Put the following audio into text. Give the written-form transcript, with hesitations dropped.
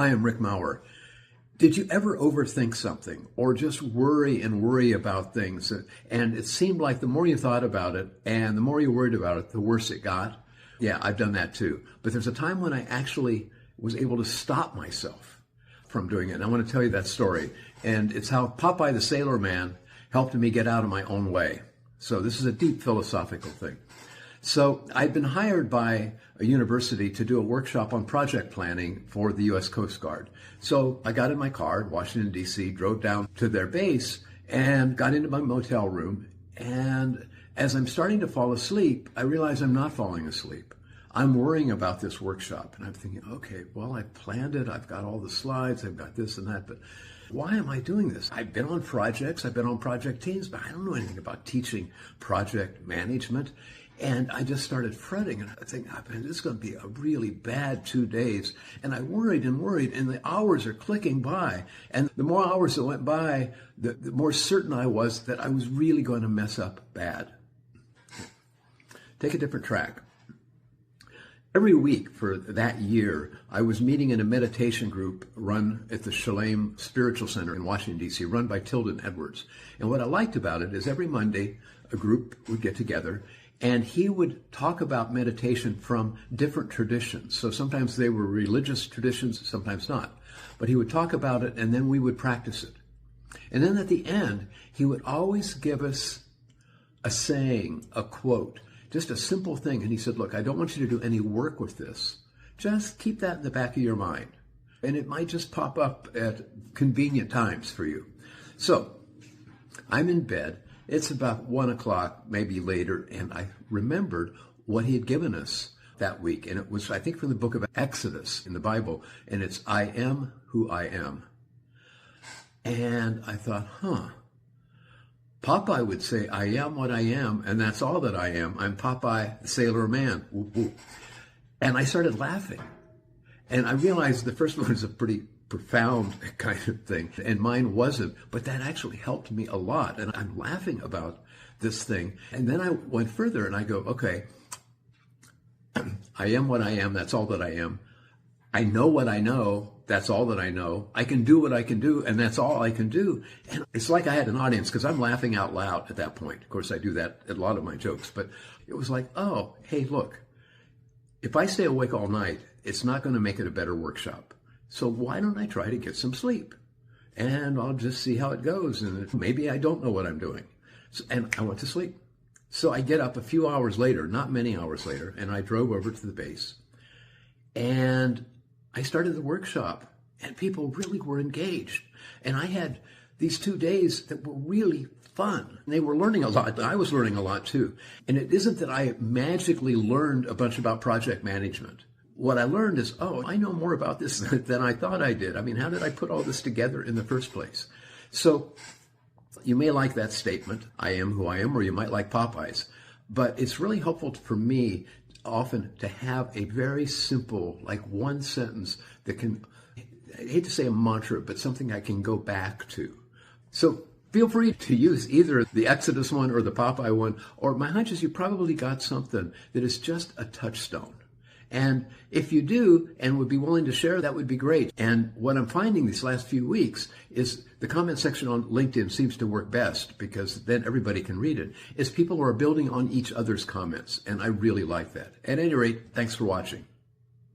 Hi, I'm Rick Maurer. Did you ever overthink something or just worry and worry about things? And it seemed like the more you thought about it and the more you worried about it, the worse it got. Yeah, I've done that too. But there's a time when I actually was able to stop myself from doing it. And I want to tell you that story. And it's how Popeye the Sailor Man helped me get out of my own way. So this is a deep philosophical thing. So I'd been hired by a university to do a workshop on project planning for the U.S. Coast Guard. So I got in my car in Washington, D.C., drove down to their base and got into my motel room. And as I'm starting to fall asleep, I realize I'm not falling asleep. I'm worrying about this workshop. And I'm thinking, okay, well, I planned it. I've got all the slides. I've got this and that. But why am I doing this? I've been on projects. I've been on project teams, but I don't know anything about teaching project management. And I just started fretting, and I think, oh, man, this is going to be a really bad 2 days. And I worried, and the hours are clicking by. And the more hours that went by, the more certain I was that I was really going to mess up bad. Take a different track. Every week for that year, I was meeting in a meditation group run at the Shalem Spiritual Center in Washington, D.C., run by Tilden Edwards. And what I liked about it is every Monday, a group would get together, and he would talk about meditation from different traditions. So sometimes they were religious traditions, sometimes not. But he would talk about it, and then we would practice it. And then at the end, he would always give us a saying, a quote, just a simple thing. And he said, look, I don't want you to do any work with this. Just keep that in the back of your mind. And it might just pop up at convenient times for you. So I'm in bed. It's about 1 o'clock, maybe later, and I remembered what he had given us that week. And it was, I think, from the book of Exodus in the Bible, and it's, I am who I am. And I thought, Popeye would say, I am what I am, and that's all that I am. I'm Popeye, the Sailor Man. Woo, woo. And I started laughing. And I realized the first one is a pretty profound kind of thing, and mine wasn't, but that actually helped me a lot. And I'm laughing about this thing. And then I went further and I go, okay, I am what I am. That's all that I am. I know what I know. That's all that I know. I can do what I can do, and that's all I can do. And it's like I had an audience because I'm laughing out loud at that point. Of course, I do that at a lot of my jokes, but it was like, oh, hey, look, if I stay awake all night, it's not going to make it a better workshop. So why don't I try to get some sleep? And I'll just see how it goes. And maybe I don't know what I'm doing. And I went to sleep. So I get up a few hours later, not many hours later, and I drove over to the base. And I started the workshop, and people really were engaged. And I had these 2 days that were really fun. They were learning a lot. I was learning a lot too. And it isn't that I magically learned a bunch about project management. What I learned is, oh, I know more about this than I thought I did. I mean, how did I put all this together in the first place? So you may like that statement, I am who I am, or you might like Popeye's. But it's really helpful for me often to have a very simple, like one sentence that can, I hate to say a mantra, but something I can go back to. So feel free to use either the Exodus one or the Popeye one, or my hunch is you probably got something that is just a touchstone. And if you do and would be willing to share, that would be great. And what I'm finding these last few weeks is the comment section on LinkedIn seems to work best because then everybody can read it, is people are building on each other's comments. And I really like that. At any rate, thanks for watching.